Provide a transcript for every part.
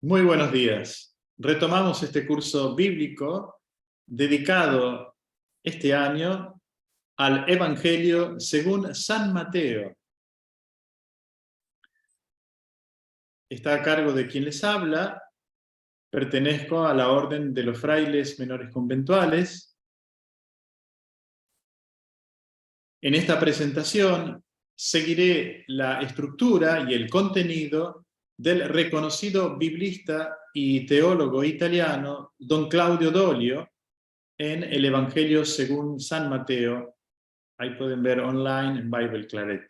Muy buenos días. Retomamos este curso bíblico dedicado este año al Evangelio según San Mateo. Está a cargo de quien les habla. Pertenezco a la Orden de los Frailes Menores Conventuales. En esta presentación seguiré la estructura y el contenido del reconocido biblista y teólogo italiano Don Claudio Doglio en el Evangelio según San Mateo. Ahí pueden ver online en Bible Claret.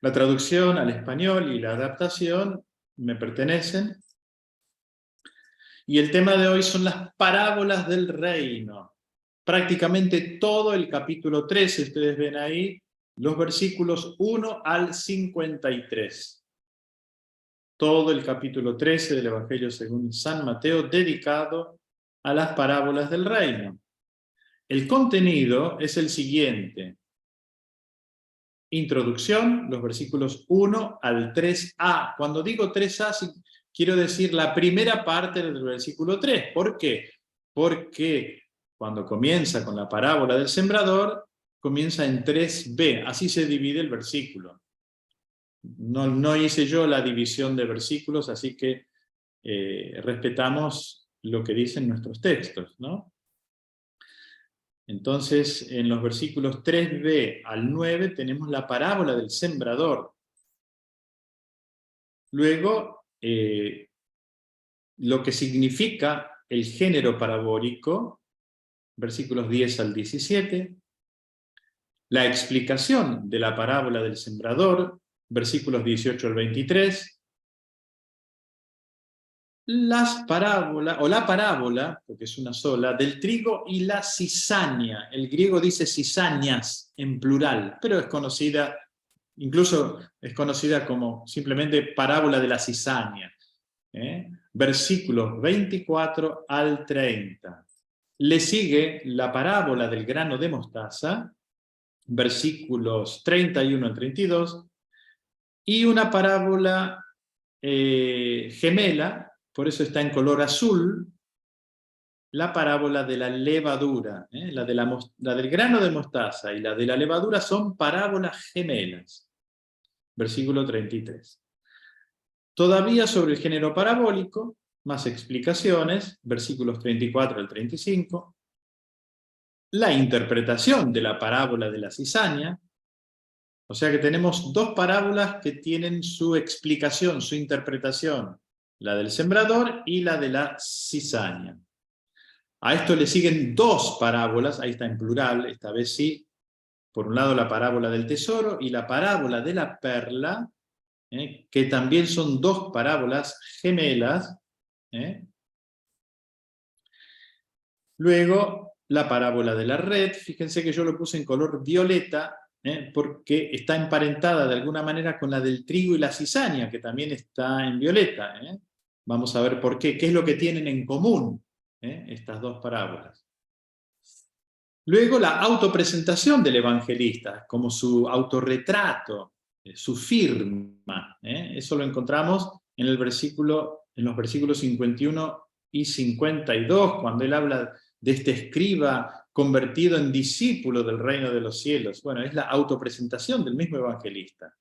La traducción al español y la adaptación me pertenecen. Y el tema de hoy son las parábolas del reino. Prácticamente todo el capítulo 13, ustedes ven ahí, los versículos 1 al 53. Todo el capítulo 13 del Evangelio según San Mateo dedicado a las parábolas del reino. El contenido es el siguiente. Introducción, los versículos 1 al 3a. Cuando digo 3a, quiero decir la primera parte del versículo 3. ¿Por qué? Porque cuando comienza con la parábola del sembrador, comienza en 3b. Así se divide el versículo. No hice yo la división de versículos, así que respetamos lo que dicen nuestros textos, ¿no? Entonces, en los versículos 3b al 9 tenemos la parábola del sembrador. Luego, lo que significa el género parabólico, versículos 10 al 17. La explicación de la parábola del sembrador, versículos 18 al 23. Las parábolas, o la parábola, porque es una sola, del trigo y la cizaña. El griego dice cizañas en plural, pero es conocida, incluso es conocida como simplemente parábola de la cizaña. Versículos 24 al 30. Le sigue la parábola del grano de mostaza, versículos 31 al 32, y una parábola gemela, por eso está en color azul, la parábola de la levadura. La del grano de mostaza y la de la levadura son parábolas gemelas. Versículo 33. Todavía sobre el género parabólico, más explicaciones, versículos 34 al 35. La interpretación de la parábola de la cizaña. O sea que tenemos dos parábolas que tienen su explicación, su interpretación. La del sembrador y la de la cizaña. A esto le siguen dos parábolas, ahí está en plural, esta vez sí. Por un lado la parábola del tesoro y la parábola de la perla, que también son dos parábolas gemelas. Luego la parábola de la red, fíjense que yo lo puse en color violeta, porque está emparentada de alguna manera con la del trigo y la cizaña, que también está en violeta. Vamos a ver por qué es lo que tienen en común estas dos parábolas. Luego la autopresentación del evangelista, como su autorretrato, su firma. Eso lo encontramos en los versículos 51 y 52, cuando él habla de este escriba convertido en discípulo del reino de los cielos. Bueno, es la autopresentación del mismo evangelista.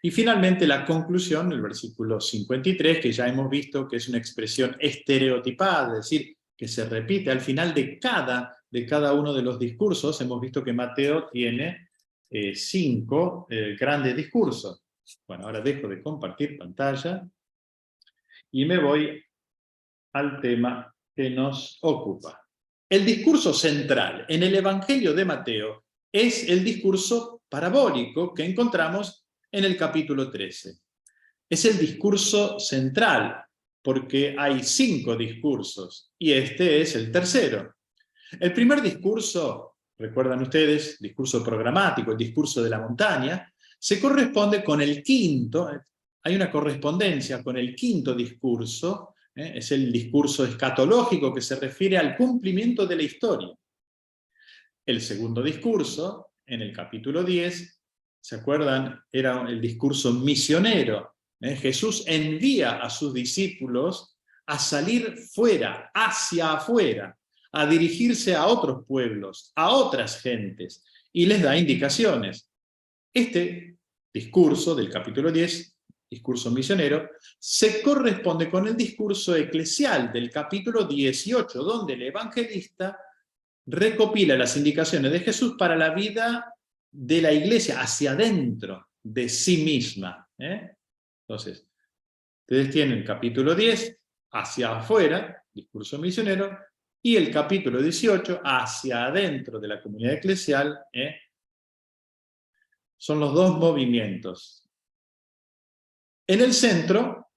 Y finalmente la conclusión, el versículo 53, que ya hemos visto que es una expresión estereotipada, es decir, que se repite al final de cada uno de los discursos. Hemos visto que Mateo tiene 5 grandes discursos. Bueno, ahora dejo de compartir pantalla y me voy al tema que nos ocupa. El discurso central en el Evangelio de Mateo es el discurso parabólico que encontramos en el capítulo 13. Es el discurso central, porque hay 5 discursos, y este es el tercero. El primer discurso, recuerdan ustedes, discurso programático, el discurso de la montaña, se corresponde con el quinto, hay una correspondencia con el quinto discurso, es el discurso escatológico que se refiere al cumplimiento de la historia. El segundo discurso, en el capítulo 10, ¿se acuerdan? Era el discurso misionero. Jesús envía a sus discípulos a salir fuera, hacia afuera, a dirigirse a otros pueblos, a otras gentes, y les da indicaciones. Este discurso del capítulo 10, discurso misionero, se corresponde con el discurso eclesial del capítulo 18, donde el evangelista recopila las indicaciones de Jesús para la vida de la iglesia, hacia adentro de sí misma. Entonces, ustedes tienen el capítulo 10, hacia afuera, discurso misionero, y el capítulo 18, hacia adentro de la comunidad eclesial, son los dos movimientos. En el centro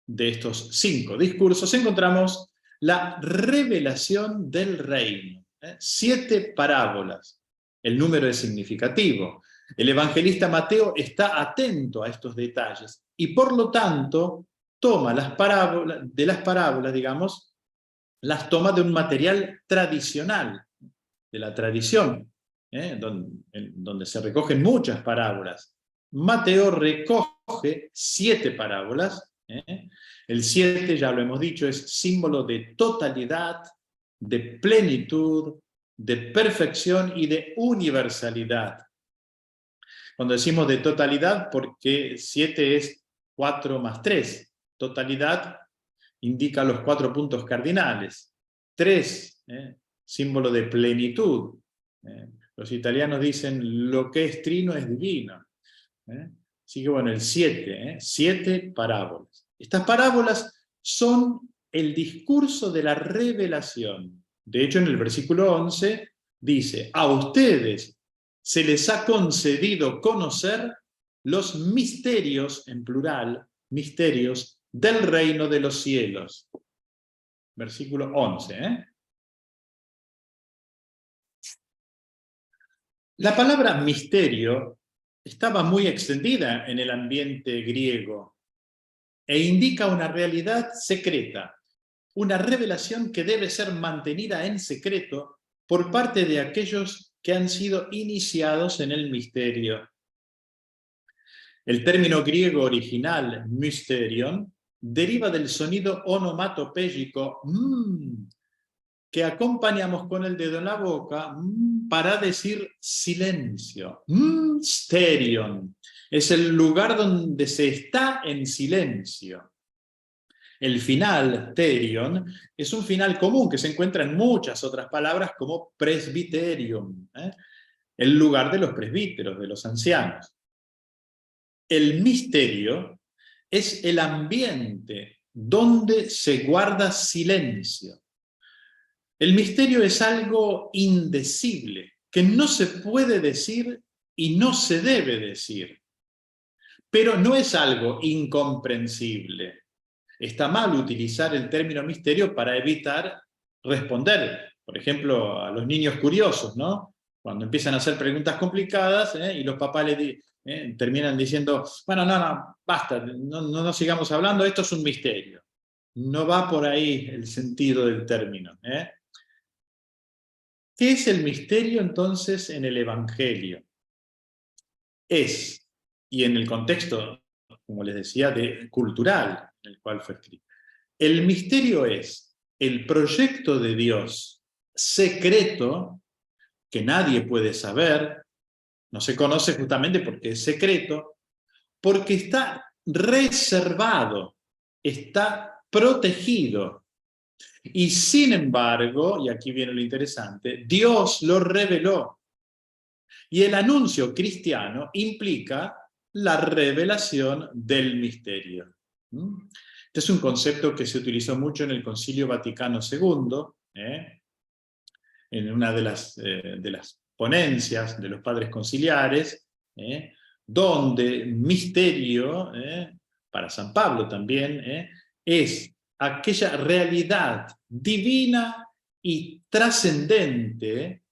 de estos 5 discursos encontramos la revelación del reino. 7 parábolas. El número es significativo. El evangelista Mateo está atento a estos detalles y por lo tanto toma las parábolas, digamos, las toma de un material tradicional, de la tradición, donde se recogen muchas parábolas. Mateo recoge 7 parábolas. El 7, ya lo hemos dicho, es símbolo de totalidad, de plenitud, de perfección y de universalidad. Cuando decimos de totalidad, porque 7 es 4 más 3. Totalidad indica los 4 puntos cardinales. 3, símbolo de plenitud. Los italianos dicen, lo que es trino es divino. Así que bueno, el 7, 7 parábolas. Estas parábolas son el discurso de la revelación. De hecho, en el versículo 11 dice, a ustedes se les ha concedido conocer los misterios, en plural, misterios del reino de los cielos. Versículo 11. La palabra misterio estaba muy extendida en el ambiente griego e indica una realidad secreta, una revelación que debe ser mantenida en secreto por parte de aquellos que han sido iniciados en el misterio. El término griego original, mysterion, deriva del sonido onomatopéyico que acompañamos con el dedo en la boca para decir silencio. Sterion es el lugar donde se está en silencio. El final, terion, es un final común que se encuentra en muchas otras palabras como presbyterium, el lugar de los presbíteros, de los ancianos. El misterio es el ambiente donde se guarda silencio. El misterio es algo indecible, que no se puede decir y no se debe decir. Pero no es algo incomprensible. Está mal utilizar el término misterio para evitar responder, por ejemplo, a los niños curiosos, ¿no? Cuando empiezan a hacer preguntas complicadas y los papás terminan diciendo, bueno, no, basta, no sigamos hablando, esto es un misterio. No va por ahí el sentido del término. ¿Qué es el misterio entonces en el Evangelio? Es, y en el contexto, como les decía, cultural en el cual fue escrito, el misterio es el proyecto de Dios secreto que nadie puede saber, no se conoce justamente porque es secreto, porque está reservado, está protegido. Y sin embargo, y aquí viene lo interesante, Dios lo reveló. Y el anuncio cristiano implica la revelación del misterio. Este es un concepto que se utilizó mucho en el Concilio Vaticano II, en una de las ponencias de los padres conciliares, donde misterio, para San Pablo también, es aquella realidad divina y trascendente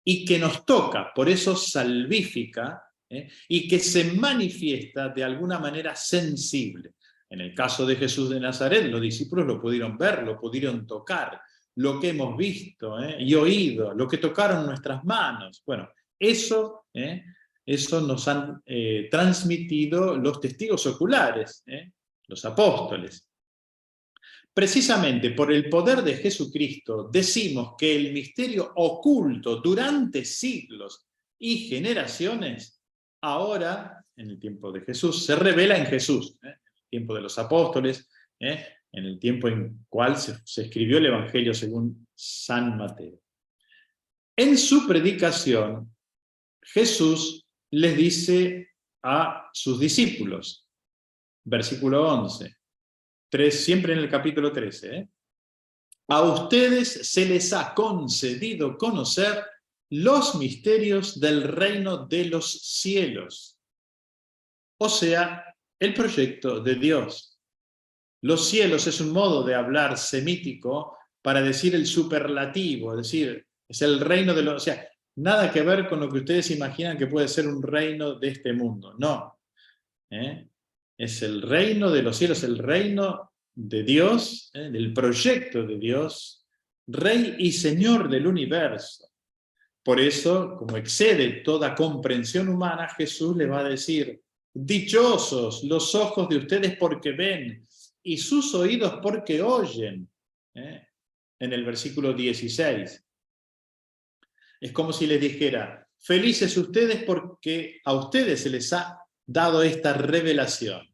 y que nos toca, por eso salvífica, y que se manifiesta de alguna manera sensible. En el caso de Jesús de Nazaret, los discípulos lo pudieron ver, lo pudieron tocar, lo que hemos visto y oído, lo que tocaron nuestras manos. Bueno, eso Eso nos han transmitido los testigos oculares, los apóstoles. Precisamente por el poder de Jesucristo decimos que el misterio oculto durante siglos y generaciones, ahora, en el tiempo de Jesús, se revela en Jesús, en el tiempo de los apóstoles, en el tiempo en cual se escribió el Evangelio según San Mateo. En su predicación, Jesús les dice a sus discípulos, versículo 11, siempre en el capítulo 13, a ustedes se les ha concedido conocer los misterios del reino de los cielos, o sea, el proyecto de Dios. Los cielos es un modo de hablar semítico para decir el superlativo, es decir, es el reino de los... O sea, nada que ver con lo que ustedes imaginan que puede ser un reino de este mundo, no. Es el reino de los cielos, el reino de Dios, del proyecto de Dios, Rey y Señor del universo. Por eso, como excede toda comprensión humana, Jesús le va a decir, dichosos los ojos de ustedes porque ven, y sus oídos porque oyen, en el versículo 16. Es como si les dijera, felices ustedes porque a ustedes se les ha dado esta revelación.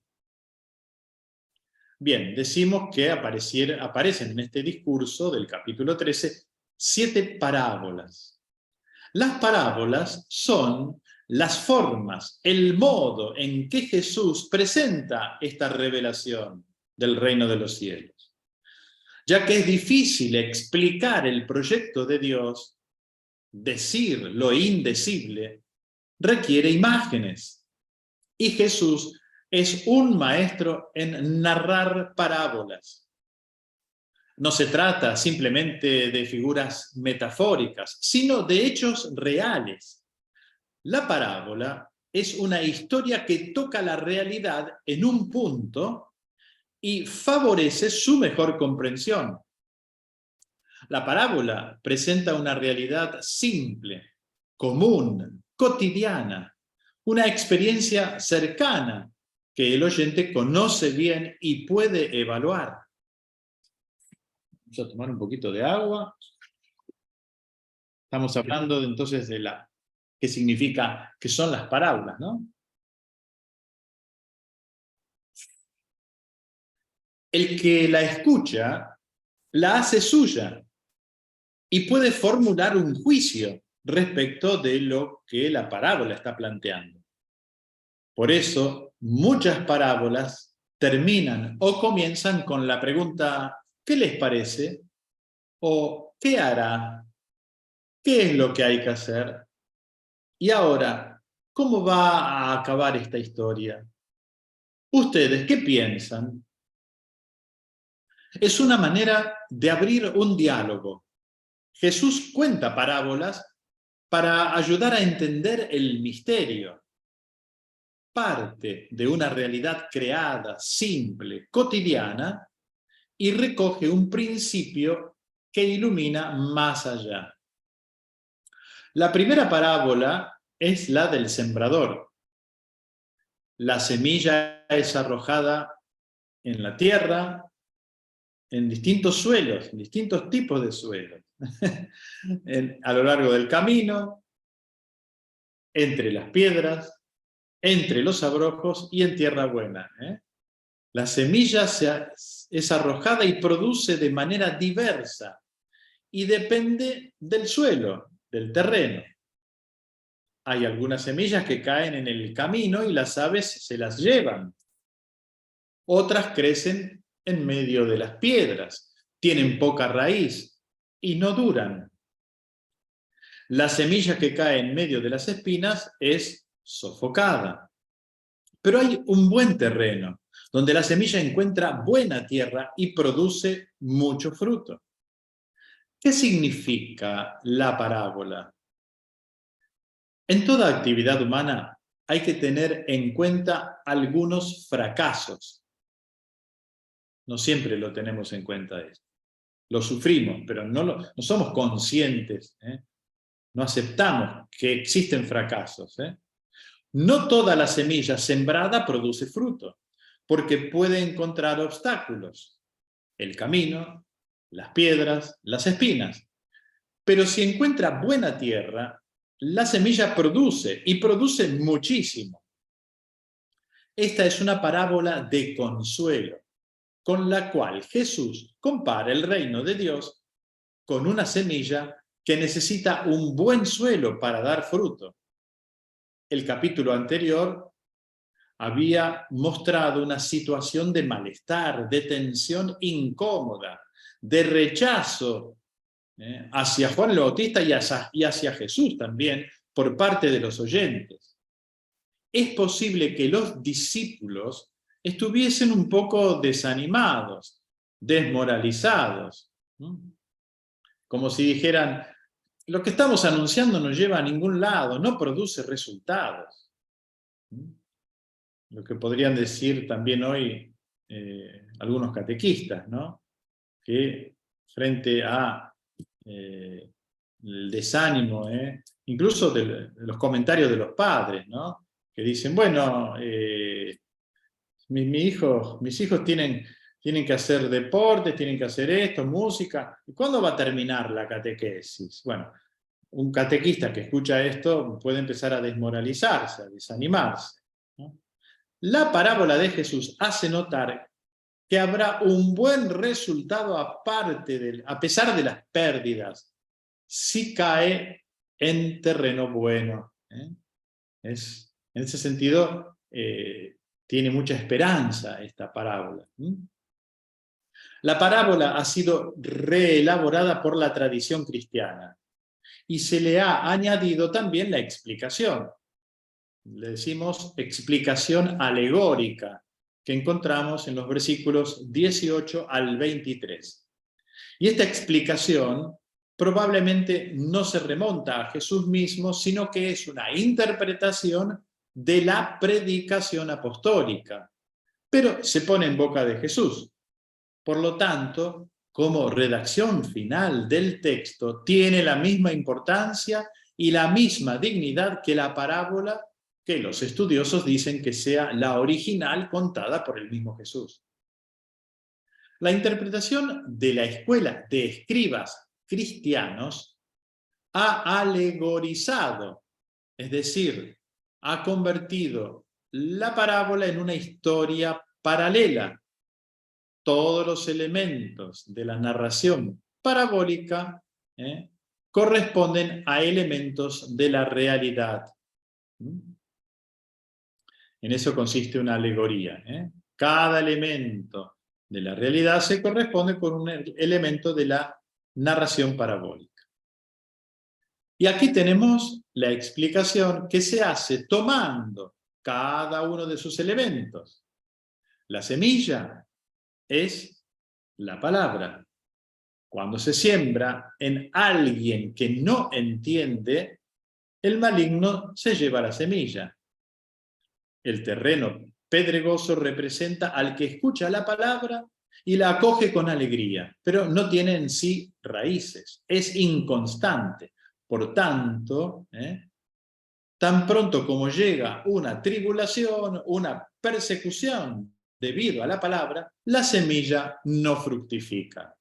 Bien, decimos que aparecen en este discurso del capítulo 13 7 parábolas. Las parábolas son las formas, el modo en que Jesús presenta esta revelación del reino de los cielos. Ya que es difícil explicar el proyecto de Dios, decir lo indecible requiere imágenes. Y Jesús es un maestro en narrar parábolas. No se trata simplemente de figuras metafóricas, sino de hechos reales. La parábola es una historia que toca la realidad en un punto y favorece su mejor comprensión. La parábola presenta una realidad simple, común, cotidiana, una experiencia cercana que el oyente conoce bien y puede evaluar. Vamos a tomar un poquito de agua. Estamos hablando entonces de qué significa, qué son las parábolas, ¿no? El que la escucha, la hace suya y puede formular un juicio respecto de lo que la parábola está planteando. Por eso, muchas parábolas terminan o comienzan con la pregunta, ¿qué les parece? O ¿qué hará? ¿Qué es lo que hay que hacer? Y ahora, ¿cómo va a acabar esta historia? ¿Ustedes qué piensan? Es una manera de abrir un diálogo. Jesús cuenta parábolas para ayudar a entender el misterio. Parte de una realidad creada, simple, cotidiana, y recoge un principio que ilumina más allá. La primera parábola es la del sembrador. La semilla es arrojada en la tierra, en distintos suelos, en distintos tipos de suelos, a lo largo del camino, entre las piedras, entre los abrojos y en tierra buena. La semilla es arrojada y produce de manera diversa y depende del suelo, del terreno. Hay algunas semillas que caen en el camino y las aves se las llevan. Otras crecen en medio de las piedras, tienen poca raíz y no duran. La semilla que cae en medio de las espinas es sofocada. Pero hay un buen terreno, donde la semilla encuentra buena tierra y produce mucho fruto. ¿Qué significa la parábola? En toda actividad humana hay que tener en cuenta algunos fracasos. No siempre lo tenemos en cuenta esto. Lo sufrimos, pero no somos conscientes, no aceptamos que existen fracasos. No toda la semilla sembrada produce fruto, porque puede encontrar obstáculos, el camino, las piedras, las espinas. Pero si encuentra buena tierra, la semilla produce, y produce muchísimo. Esta es una parábola de consuelo, con la cual Jesús compara el reino de Dios con una semilla que necesita un buen suelo para dar fruto. El capítulo anterior había mostrado una situación de malestar, de tensión incómoda, de rechazo hacia Juan el Bautista y hacia Jesús también por parte de los oyentes. Es posible que los discípulos estuviesen un poco desanimados, desmoralizados, ¿no? Como si dijeran, lo que estamos anunciando no lleva a ningún lado, no produce resultados. Lo que podrían decir también hoy algunos catequistas, ¿no? Que frente a el desánimo, incluso de los comentarios de los padres, ¿no? Que dicen, bueno, mis hijos tienen que hacer deporte, tienen que hacer esto, música. ¿Y cuándo va a terminar la catequesis? Bueno, un catequista que escucha esto puede empezar a desmoralizarse, a desanimarse, ¿no? La parábola de Jesús hace notar que habrá un buen resultado a pesar de las pérdidas, si cae en terreno bueno. En ese sentido, tiene mucha esperanza esta parábola. La parábola ha sido reelaborada por la tradición cristiana y se le ha añadido también la explicación. Le decimos explicación alegórica, que encontramos en los versículos 18 al 23. Y esta explicación probablemente no se remonta a Jesús mismo, sino que es una interpretación de la predicación apostólica, pero se pone en boca de Jesús. Por lo tanto, como redacción final del texto, tiene la misma importancia y la misma dignidad que la parábola que los estudiosos dicen que sea la original contada por el mismo Jesús. La interpretación de la escuela de escribas cristianos ha alegorizado, es decir, ha convertido la parábola en una historia paralela. Todos los elementos de la narración parabólica corresponden a elementos de la realidad. En eso consiste una alegoría. Cada elemento de la realidad se corresponde con un elemento de la narración parabólica. Y aquí tenemos la explicación que se hace tomando cada uno de sus elementos. La semilla es la palabra. Cuando se siembra en alguien que no entiende, el maligno se lleva la semilla. El terreno pedregoso representa al que escucha la palabra y la acoge con alegría, pero no tiene en sí raíces, es inconstante. Por tanto, tan pronto como llega una tribulación, una persecución debido a la palabra, la semilla no fructifica.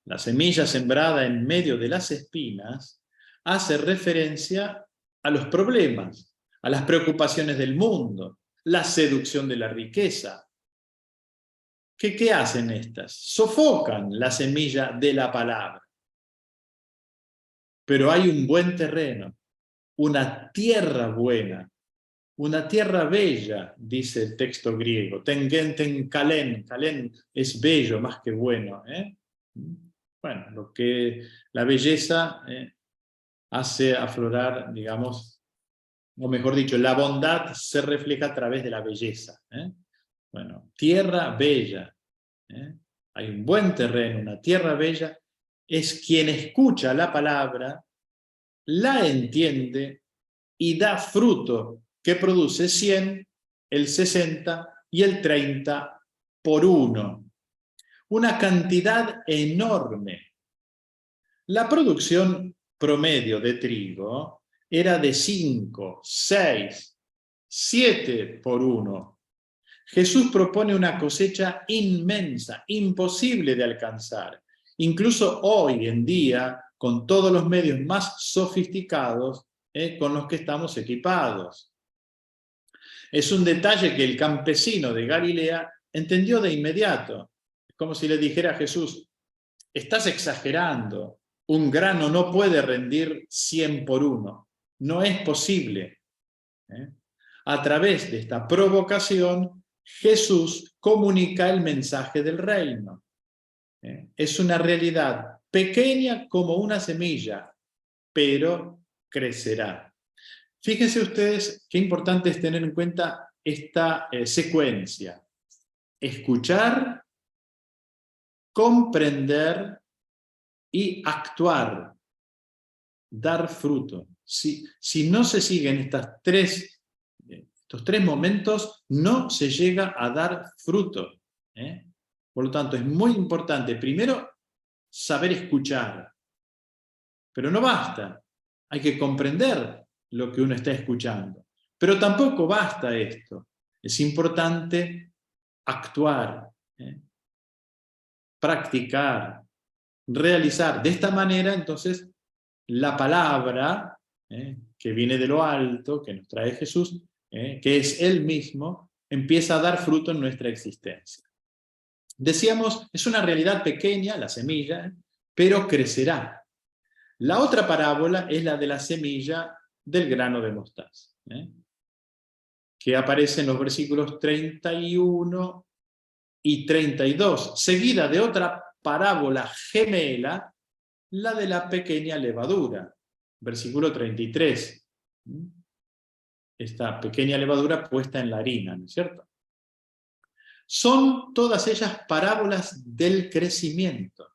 La semilla sembrada en medio de las espinas hace referencia a los problemas, a las preocupaciones del mundo, la seducción de la riqueza. ¿Qué hacen estas? Sofocan la semilla de la palabra. Pero hay un buen terreno, una tierra buena, una tierra bella, dice el texto griego. Tengenten kalen, kalen es bello más que bueno. Bueno, lo que la belleza hace aflorar, digamos, o mejor dicho, la bondad se refleja a través de la belleza. Bueno, tierra bella. Hay un buen terreno, una tierra bella, es quien escucha la palabra, la entiende y da fruto que produce 100, el 60 y el 30 por uno. Una cantidad enorme. La producción promedio de trigo era de 5, 6, 7 por 1. Jesús propone una cosecha inmensa, imposible de alcanzar. Incluso hoy en día, con todos los medios más sofisticados con los que estamos equipados. Es un detalle que el campesino de Galilea entendió de inmediato. Es como si le dijera a Jesús, estás exagerando, un grano no puede rendir 100 por 1, no es posible. A través de esta provocación, Jesús comunica el mensaje del reino. Es una realidad pequeña como una semilla, pero crecerá. Fíjense ustedes qué importante es tener en cuenta esta secuencia. Escuchar, comprender y actuar. Dar fruto. Si no se siguen estos tres momentos, no se llega a dar fruto. Por lo tanto, es muy importante, primero, saber escuchar. Pero no basta. Hay que comprender lo que uno está escuchando. Pero tampoco basta esto. Es importante actuar, practicar, realizar. De esta manera, entonces, la palabra que viene de lo alto, que nos trae Jesús, que es Él mismo, empieza a dar fruto en nuestra existencia. Decíamos, es una realidad pequeña, la semilla, pero crecerá. La otra parábola es la de la semilla del grano de mostaza, que aparece en los versículos 31 y 32, seguida de otra parábola gemela, la de la pequeña levadura, versículo 33. Esta pequeña levadura puesta en la harina, ¿no es cierto? Son todas ellas parábolas del crecimiento.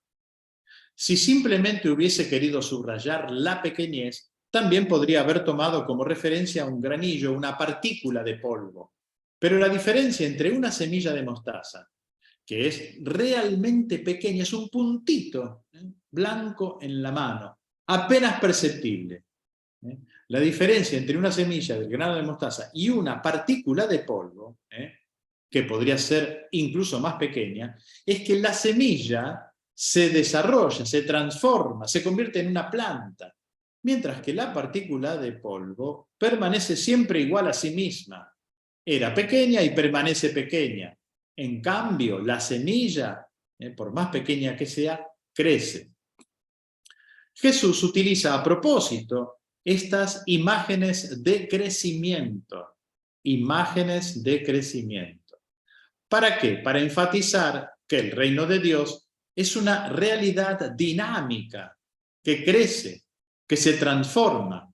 Si simplemente hubiese querido subrayar la pequeñez, también podría haber tomado como referencia un granillo, una partícula de polvo. Pero la diferencia entre una semilla de mostaza, que es realmente pequeña, es un puntito blanco en la mano, apenas perceptible. La diferencia entre una semilla del grano de mostaza y una partícula de polvo, que podría ser incluso más pequeña, es que la semilla se desarrolla, se transforma, se convierte en una planta, mientras que la partícula de polvo permanece siempre igual a sí misma. Era pequeña y permanece pequeña. En cambio, la semilla, por más pequeña que sea, crece. Jesús utiliza a propósito estas imágenes de crecimiento. Imágenes de crecimiento. ¿Para qué? Para enfatizar que el reino de Dios es una realidad dinámica, que crece, que se transforma.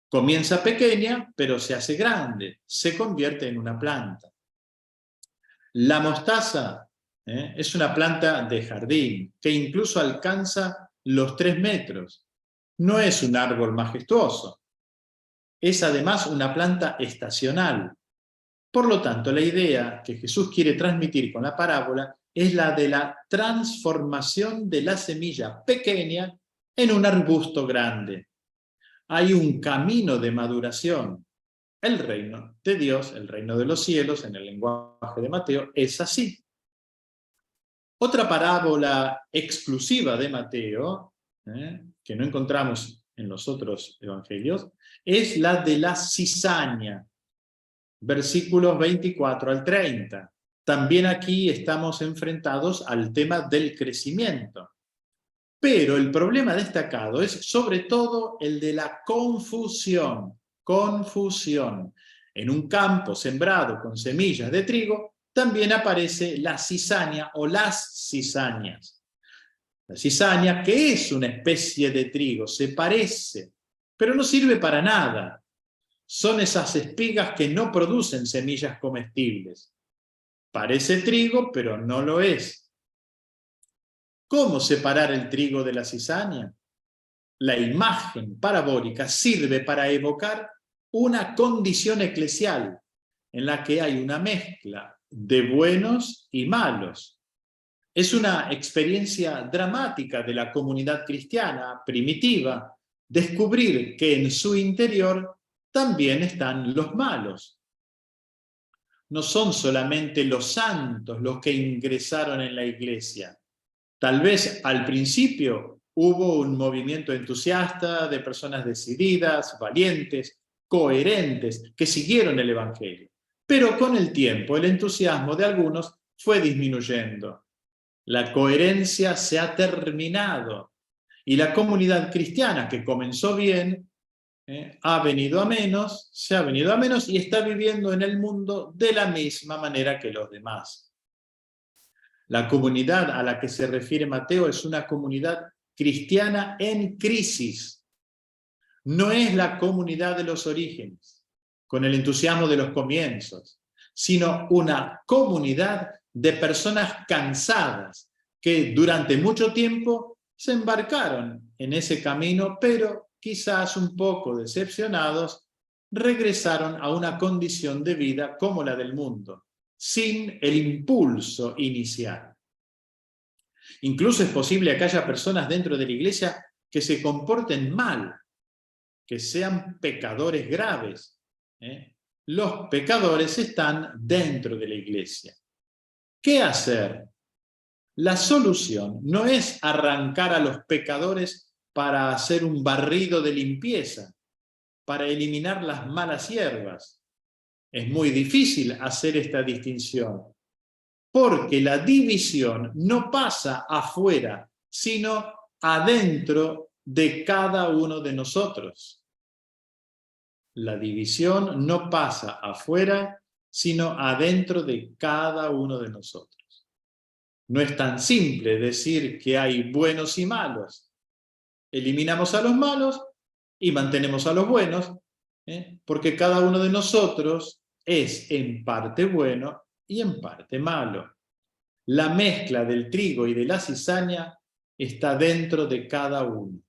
Comienza pequeña, pero se hace grande, se convierte en una planta. La mostaza es una planta de jardín que incluso alcanza los 3 metros. No es un árbol majestuoso. Es además una planta estacional. Por lo tanto, la idea que Jesús quiere transmitir con la parábola es la de la transformación de la semilla pequeña en un arbusto grande. Hay un camino de maduración. El reino de Dios, el reino de los cielos, en el lenguaje de Mateo, es así. Otra parábola exclusiva de Mateo, que no encontramos en los otros evangelios, es la de la cizaña, versículos 24 al 30. También aquí estamos enfrentados al tema del crecimiento. Pero el problema destacado es sobre todo el de la confusión. Confusión. En un campo sembrado con semillas de trigo, también aparece la cizaña o las cizañas. La cizaña, que es una especie de trigo, se parece, pero no sirve para nada. Son esas espigas que no producen semillas comestibles. Parece trigo, pero no lo es. ¿Cómo separar el trigo de la cizaña? La imagen parabólica sirve para evocar una condición eclesial en la que hay una mezcla de buenos y malos. Es una experiencia dramática de la comunidad cristiana primitiva, descubrir que en su interior también están los malos. No son solamente los santos los que ingresaron en la iglesia. Tal vez al principio hubo un movimiento entusiasta de personas decididas, valientes, coherentes, que siguieron el Evangelio. Pero con el tiempo el entusiasmo de algunos fue disminuyendo. La coherencia se ha terminado y la comunidad cristiana, que comenzó bien, ha venido a menos, se ha venido a menos y está viviendo en el mundo de la misma manera que los demás. La comunidad a la que se refiere Mateo es una comunidad cristiana en crisis. No es la comunidad de los orígenes, con el entusiasmo de los comienzos, sino una comunidad de personas cansadas que durante mucho tiempo se embarcaron en ese camino, pero quizás un poco decepcionados, regresaron a una condición de vida como la del mundo, sin el impulso inicial. Incluso es posible que haya personas dentro de la iglesia que se comporten mal, que sean pecadores graves. Los pecadores están dentro de la iglesia. ¿Qué hacer? La solución no es arrancar a los pecadores para hacer un barrido de limpieza, para eliminar las malas hierbas. Es muy difícil hacer esta distinción, porque la división no pasa afuera, sino adentro de cada uno de nosotros. La división no pasa afuera, sino adentro de cada uno de nosotros. No es tan simple decir que hay buenos y malos. Eliminamos a los malos y mantenemos a los buenos, porque cada uno de nosotros es en parte bueno y en parte malo. La mezcla del trigo y de la cizaña está dentro de cada uno.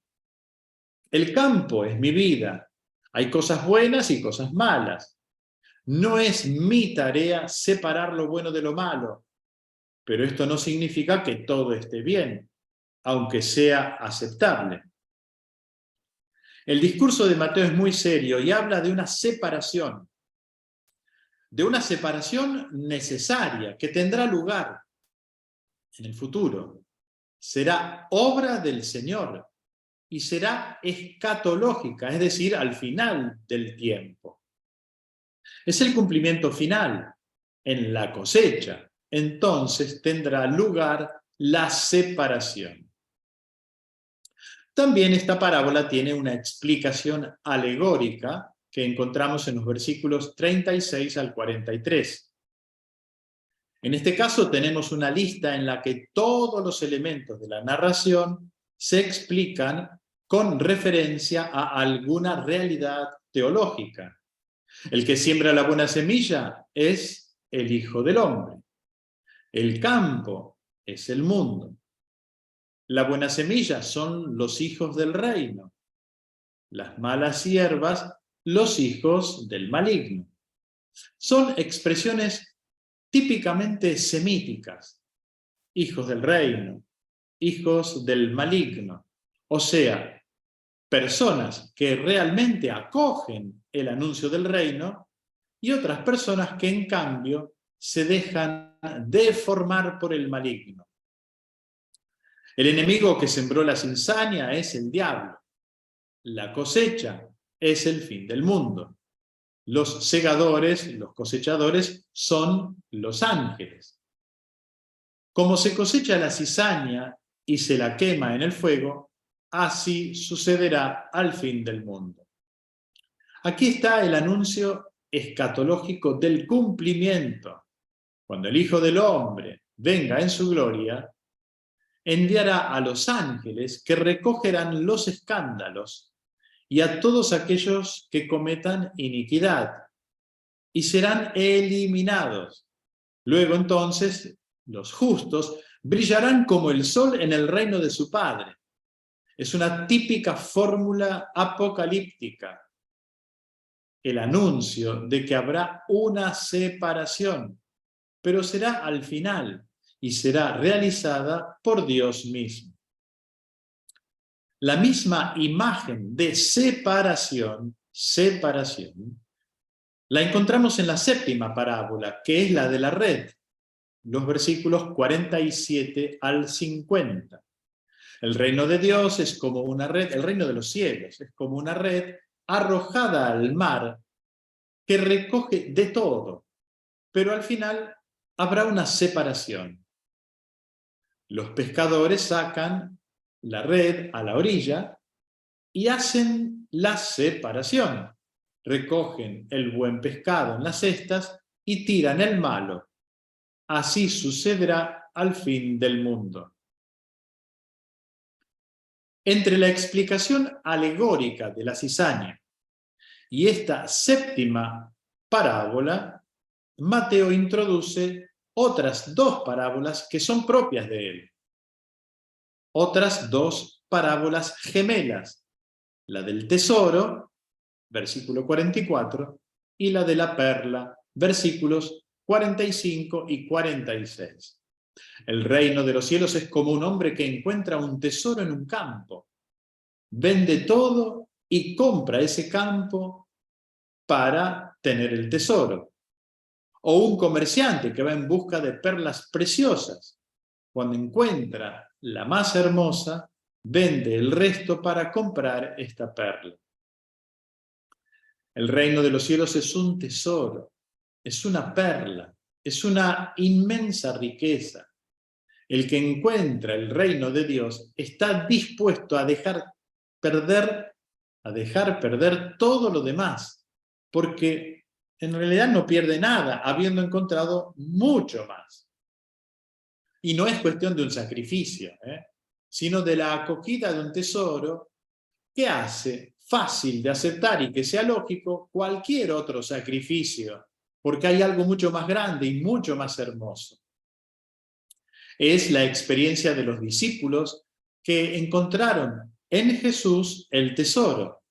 El campo es mi vida. Hay cosas buenas y cosas malas. No es mi tarea separar lo bueno de lo malo, pero esto no significa que todo esté bien, aunque sea aceptable. El discurso de Mateo es muy serio y habla de una separación necesaria que tendrá lugar en el futuro. Será obra del Señor y será escatológica, es decir, al final del tiempo. Es el cumplimiento final en la cosecha. Entonces tendrá lugar la separación. También esta parábola tiene una explicación alegórica que encontramos en los versículos 36 al 43. En este caso tenemos una lista en la que todos los elementos de la narración se explican con referencia a alguna realidad teológica. El que siembra la buena semilla es el Hijo del Hombre. El campo es el mundo. La buena semilla son los hijos del reino. Las malas hierbas, los hijos del maligno. Son expresiones típicamente semíticas. Hijos del reino, hijos del maligno. O sea, personas que realmente acogen el anuncio del reino y otras personas que en cambio se dejan deformar por el maligno. El enemigo que sembró la cizaña es el diablo. La cosecha es el fin del mundo. Los segadores, los cosechadores, son los ángeles. Como se cosecha la cizaña y se la quema en el fuego, así sucederá al fin del mundo. Aquí está el anuncio escatológico del cumplimiento. Cuando el Hijo del Hombre venga en su gloria, enviará a los ángeles que recogerán los escándalos y a todos aquellos que cometan iniquidad, y serán eliminados. Luego entonces los justos brillarán como el sol en el reino de su Padre. Es una típica fórmula apocalíptica. El anuncio de que habrá una separación, pero será al final y será realizada por Dios mismo. La misma imagen de separación, la encontramos en la séptima parábola, que es la de la red, los versículos 47 al 50. El reino de Dios es como una red, el reino de los cielos es como una red arrojada al mar que recoge de todo, pero al final habrá una separación. Los pescadores sacan la red a la orilla y hacen la separación. Recogen el buen pescado en las cestas y tiran el malo. Así sucederá al fin del mundo. Entre la explicación alegórica de la cizaña y esta séptima parábola, Mateo introduce otras dos parábolas que son propias de él. Otras dos parábolas gemelas, la del tesoro, versículo 44, y la de la perla, versículos 45 y 46. El reino de los cielos es como un hombre que encuentra un tesoro en un campo. Vende todo y compra ese campo para tener el tesoro. O un comerciante que va en busca de perlas preciosas. Cuando encuentra la más hermosa, vende el resto para comprar esta perla. El reino de los cielos es un tesoro, es una perla, es una inmensa riqueza. El que encuentra el reino de Dios está dispuesto a dejar perder todo lo demás, porque en realidad no pierde nada, habiendo encontrado mucho más. Y no es cuestión de un sacrificio, sino de la acogida de un tesoro que hace fácil de aceptar y que sea lógico cualquier otro sacrificio, porque hay algo mucho más grande y mucho más hermoso. Es la experiencia de los discípulos que encontraron en Jesús el tesoro.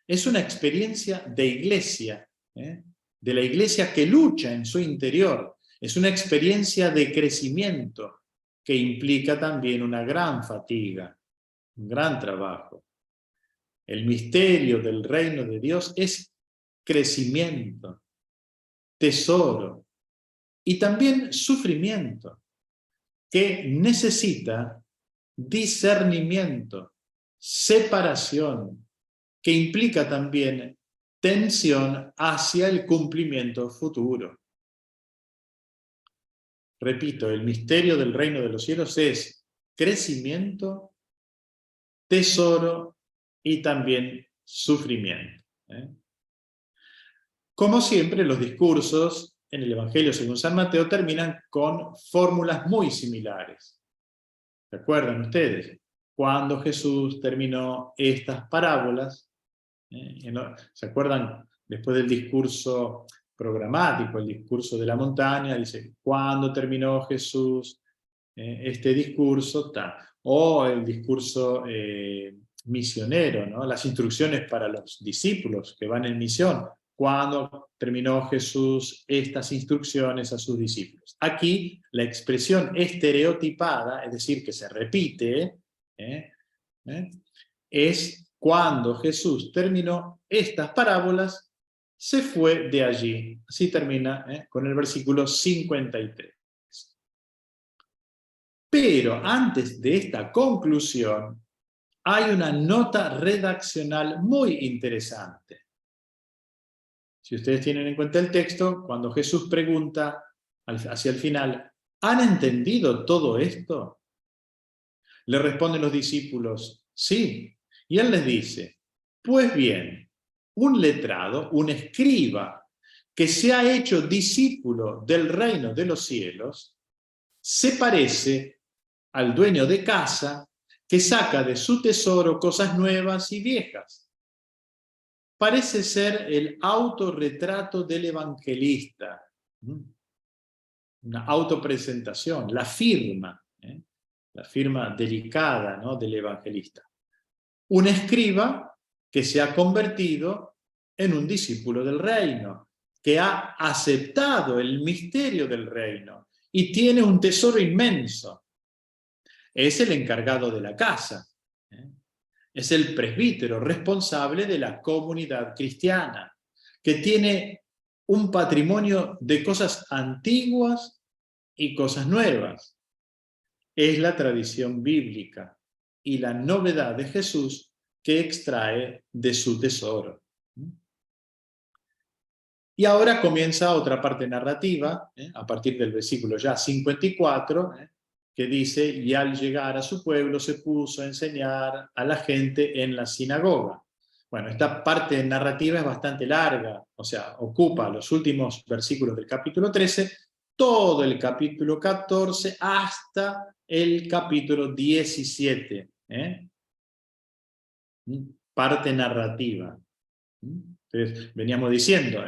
Es una experiencia de iglesia, de la iglesia que lucha en su interior. Es una experiencia de crecimiento que implica también una gran fatiga, un gran trabajo. El misterio del reino de Dios es crecimiento, tesoro y también sufrimiento, que necesita discernimiento, separación, que implica también tensión hacia el cumplimiento futuro. Repito, el misterio del reino de los cielos es crecimiento, tesoro y también sufrimiento. Como siempre, los discursos en el Evangelio según San Mateo terminan con fórmulas muy similares. ¿Se acuerdan ustedes? Cuando Jesús terminó estas parábolas, ¿se acuerdan? Después del discurso programático, el discurso de la montaña, dice, cuando terminó Jesús este discurso, o el discurso misionero, ¿no? Las instrucciones para los discípulos que van en misión, cuando terminó Jesús estas instrucciones a sus discípulos. Aquí la expresión estereotipada, es decir, que se repite, es cuando Jesús terminó estas parábolas, se fue de allí. Así termina con el versículo 53. Pero antes de esta conclusión, hay una nota redaccional muy interesante. Si ustedes tienen en cuenta el texto, cuando Jesús pregunta hacia el final, ¿han entendido todo esto? Le responden los discípulos, sí. Y él les dice, pues bien, un letrado, un escriba, que se ha hecho discípulo del reino de los cielos, se parece al dueño de casa que saca de su tesoro cosas nuevas y viejas. Parece ser el autorretrato del evangelista, una autopresentación, la firma delicada, ¿no?, del evangelista. Un escriba que se ha convertido en un discípulo del reino, que ha aceptado el misterio del reino y tiene un tesoro inmenso. Es el encargado de la casa. es el presbítero responsable de la comunidad cristiana, que tiene un patrimonio de cosas antiguas y cosas nuevas. Es la tradición bíblica y la novedad de Jesús que extrae de su tesoro. Y ahora comienza otra parte narrativa, a partir del versículo ya 54, que dice, y al llegar a su pueblo se puso a enseñar a la gente en la sinagoga. Bueno, esta parte narrativa es bastante larga, o sea, ocupa los últimos versículos del capítulo 13, todo el capítulo 14 hasta el capítulo 17. Parte narrativa. Entonces, veníamos diciendo,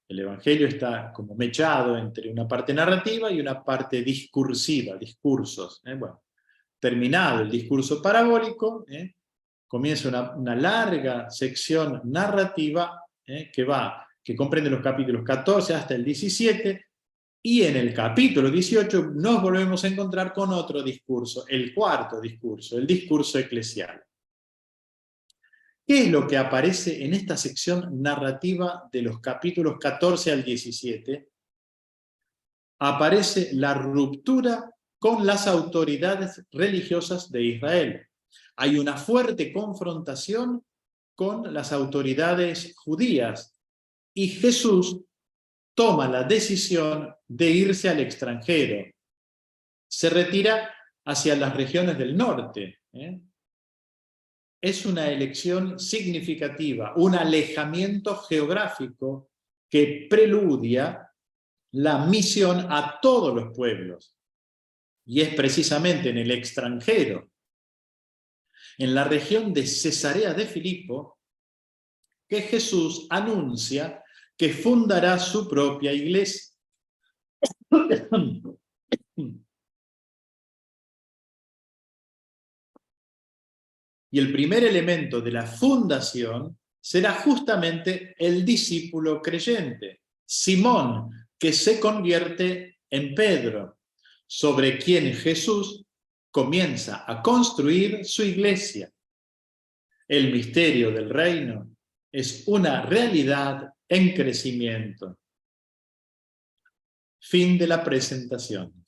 el Evangelio está como mechado entre una parte narrativa y una parte discursiva, discursos. Bueno, terminado el discurso parabólico, comienza una larga sección narrativa que comprende los capítulos 14 hasta el 17, y en el capítulo 18 nos volvemos a encontrar con otro discurso, el cuarto discurso, el discurso eclesial. ¿Qué es lo que aparece en esta sección narrativa de los capítulos 14 al 17? Aparece la ruptura con las autoridades religiosas de Israel. Hay una fuerte confrontación con las autoridades judías y Jesús toma la decisión de irse al extranjero. Se retira hacia las regiones del norte. Es una elección significativa, un alejamiento geográfico que preludia la misión a todos los pueblos. Y es precisamente en el extranjero, en la región de Cesarea de Filipo, que Jesús anuncia que fundará su propia iglesia. Y el primer elemento de la fundación será justamente el discípulo creyente, Simón, que se convierte en Pedro, sobre quien Jesús comienza a construir su iglesia. El misterio del reino es una realidad en crecimiento. Fin de la presentación.